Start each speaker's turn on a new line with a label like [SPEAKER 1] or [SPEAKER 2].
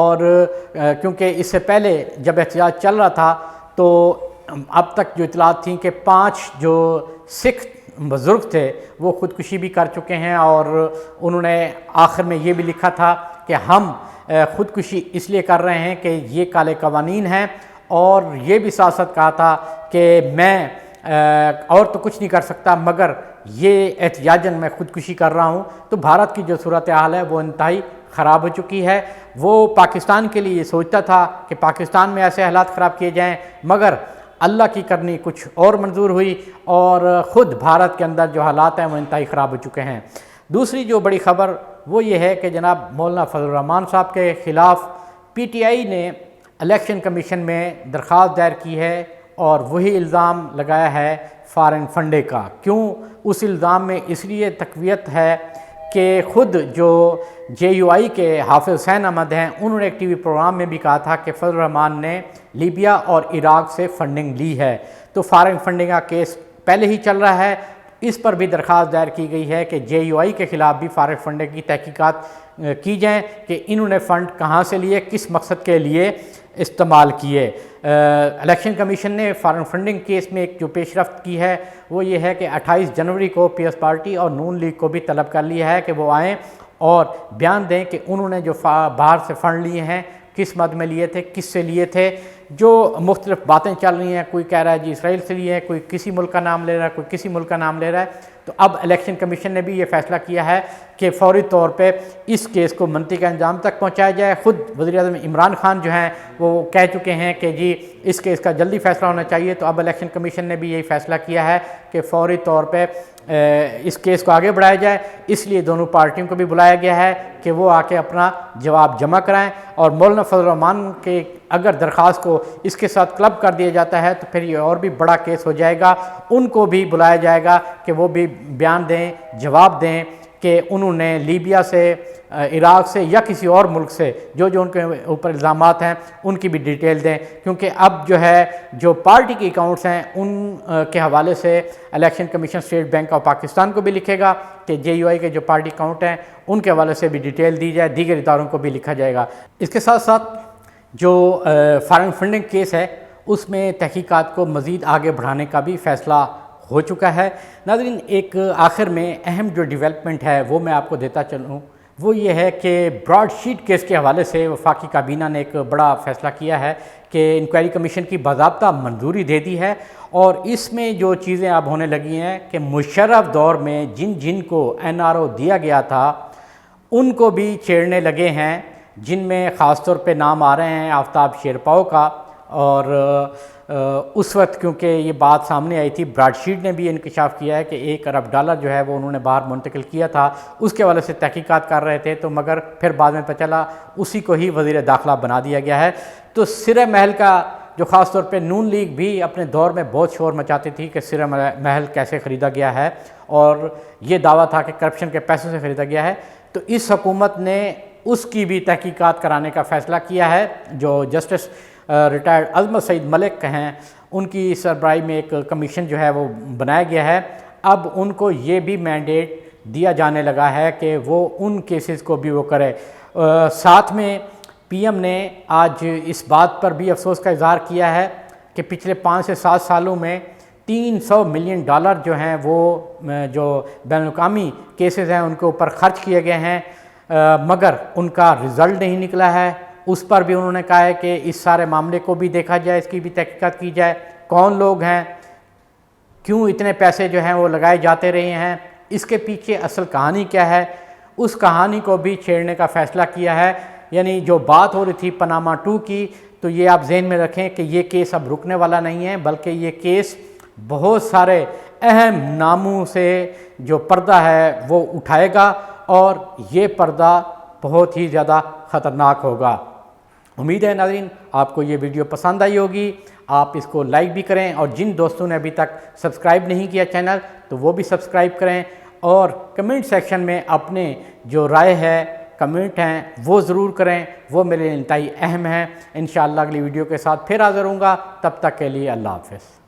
[SPEAKER 1] اور کیونکہ اس سے پہلے جب احتجاج چل رہا تھا تو اب تک جو اطلاعات تھیں کہ 5 جو سکھ بزرگ تھے وہ خودکشی بھی کر چکے ہیں، اور انہوں نے آخر میں یہ بھی لکھا تھا کہ ہم خودکشی اس لیے کر رہے ہیں کہ یہ کالے قوانین ہیں، اور یہ بھی ساتھ ساتھ کہا تھا کہ میں اور تو کچھ نہیں کر سکتا مگر یہ احتجاجاً میں خودکشی کر رہا ہوں۔ تو بھارت کی جو صورتحال ہے وہ انتہائی خراب ہو چکی ہے۔ وہ پاکستان کے لیے یہ سوچتا تھا کہ پاکستان میں ایسے حالات خراب کیے جائیں، مگر اللہ کی کرنی کچھ اور منظور ہوئی، اور خود بھارت کے اندر جو حالات ہیں وہ انتہائی خراب ہو چکے ہیں۔ دوسری جو بڑی خبر وہ یہ ہے کہ جناب مولانا فضل الرحمان صاحب کے خلاف پی ٹی آئی نے الیکشن کمیشن میں درخواست دائر کی ہے، اور وہی الزام لگایا ہے فارن فنڈنگ کا۔ کیوں اس الزام میں اس لیے تقویت ہے کہ خود جو جے یو آئی کے حافظ حسین احمد ہیں، انہوں نے ایک ٹی وی پروگرام میں بھی کہا تھا کہ فضل الرحمان نے لیبیا اور عراق سے فنڈنگ لی ہے۔ تو فارن فنڈنگ کا کیس پہلے ہی چل رہا ہے، اس پر بھی درخواست دائر کی گئی ہے کہ جے یو آئی کے خلاف بھی فارن فنڈنگ کی تحقیقات کی جائیں کہ انہوں نے فنڈ کہاں سے لیے، کس مقصد کے لیے استعمال کیے۔ الیکشن کمیشن نے فارن فنڈنگ کیس میں ایک جو پیش رفت کی ہے وہ یہ ہے کہ 28 جنوری کو پیپلز پارٹی اور نون لیگ کو بھی طلب کر لیا ہے کہ وہ آئیں اور بیان دیں کہ انہوں نے جو باہر سے فنڈ لیے ہیں کس مد میں لیے تھے، کس سے لیے تھے۔ جو مختلف باتیں چل رہی ہیں، کوئی کہہ رہا ہے جی اسرائیل سے لیے ہیں، کوئی کسی ملک کا نام لے رہا ہے، کوئی کسی ملک کا نام لے رہا ہے۔ تو اب الیکشن کمیشن نے بھی یہ فیصلہ کیا ہے کہ فوری طور پہ اس کیس کو منطقی انجام تک پہنچایا جائے۔ خود وزیر اعظم عمران خان جو ہیں وہ کہہ چکے ہیں کہ جی اس کیس کا جلدی فیصلہ ہونا چاہیے۔ تو اب الیکشن کمیشن نے بھی یہی فیصلہ کیا ہے کہ فوری طور پہ اس کیس کو آگے بڑھایا جائے، اس لیے دونوں پارٹیوں کو بھی بلایا گیا ہے کہ وہ آ کے اپنا جواب جمع کرائیں، اور مولانا فضل الرحمان کے اگر درخواست کو اس کے ساتھ کلب کر دیا جاتا ہے تو پھر یہ اور بھی بڑا کیس ہو جائے گا۔ ان کو بھی بلایا جائے گا کہ وہ بھی بیان دیں، جواب دیں کہ انہوں نے لیبیا سے، عراق سے یا کسی اور ملک سے جو ان کے اوپر الزامات ہیں ان کی بھی ڈیٹیل دیں، کیونکہ اب جو ہے جو پارٹی کے اکاؤنٹس ہیں ان کے حوالے سے election commission state bank of Pakistan کو بھی لکھے گا کہ جے یو آئی کے جو پارٹی اکاؤنٹ ہیں ان کے حوالے سے بھی ڈیٹیل دی جائے، دیگر اداروں کو بھی لکھا جائے گا۔ اس کے ساتھ ساتھ جو فارن فنڈنگ کیس ہے اس میں تحقیقات کو مزید آگے بڑھانے کا بھی فیصلہ ہو چکا ہے۔ ناظرین، ایک آخر میں اہم جو ڈیولپمنٹ ہے وہ میں آپ کو دیتا چلوں، وہ یہ ہے کہ براڈ شیٹ کیس کے حوالے سے وفاقی کابینہ نے ایک بڑا فیصلہ کیا ہے کہ انکوائری کمیشن کی باضابطہ منظوری دے دی ہے، اور اس میں جو چیزیں اب ہونے لگی ہیں کہ مشرف دور میں جن کو این آر او دیا گیا تھا ان کو بھی چھیڑنے لگے ہیں، جن میں خاص طور پہ نام آ رہے ہیں آفتاب شیرپاؤ کا، اور اس وقت کیونکہ یہ بات سامنے آئی تھی براڈ شیٹ نے بھی انکشاف کیا ہے کہ $1 ارب جو ہے وہ انہوں نے باہر منتقل کیا تھا، اس کے حوالے سے تحقیقات کر رہے تھے، تو مگر پھر بعد میں پتہ چلا اسی کو ہی وزیر داخلہ بنا دیا گیا ہے۔ تو سرہ محل کا جو خاص طور پہ نون لیگ بھی اپنے دور میں بہت شور مچاتی تھی کہ سرہ محل کیسے خریدا گیا ہے، اور یہ دعویٰ تھا کہ کرپشن کے پیسوں سے خریدا گیا ہے۔ تو اس حکومت نے اس کی بھی تحقیقات کرانے کا فیصلہ کیا ہے۔ جو جسٹس ریٹائرڈ عظمت سعید ملک ہیں ان کی سربراہی میں ایک کمیشن جو ہے وہ بنایا گیا ہے۔ اب ان کو یہ بھی مینڈیٹ دیا جانے لگا ہے کہ وہ ان کیسز کو بھی وہ کرے۔ ساتھ میں پی ایم نے آج اس بات پر بھی افسوس کا اظہار کیا ہے کہ پچھلے 5 سے 7 سالوں میں $300 ملین جو ہیں وہ جو بین الاقوامی کیسز ہیں ان کے اوپر خرچ کیے گئے ہیں، مگر ان کا رزلٹ نہیں نکلا ہے۔ اس پر بھی انہوں نے کہا ہے کہ اس سارے معاملے کو بھی دیکھا جائے، اس کی بھی تحقیقات کی جائے، کون لوگ ہیں، کیوں اتنے پیسے جو ہیں وہ لگائے جاتے رہے ہیں، اس کے پیچھے اصل کہانی کیا ہے، اس کہانی کو بھی چھیڑنے کا فیصلہ کیا ہے۔ یعنی جو بات ہو رہی تھی پاناما 2 کی، تو یہ آپ ذہن میں رکھیں کہ یہ کیس اب رکنے والا نہیں ہے، بلکہ یہ کیس بہت سارے اہم ناموں سے جو پردہ ہے وہ اٹھائے گا، اور یہ پردہ بہت ہی زیادہ خطرناک ہوگا۔ امید ہے ناظرین آپ کو یہ ویڈیو پسند آئی ہوگی، آپ اس کو لائک بھی کریں، اور جن دوستوں نے ابھی تک سبسکرائب نہیں کیا چینل تو وہ بھی سبسکرائب کریں، اور کمنٹ سیکشن میں اپنے جو رائے ہے، کمنٹ ہیں وہ ضرور کریں، وہ میرے لیے انتہائی اہم ہیں۔ انشاءاللہ اگلی ویڈیو کے ساتھ پھر حاضر ہوں گا، تب تک کے لیے اللہ حافظ۔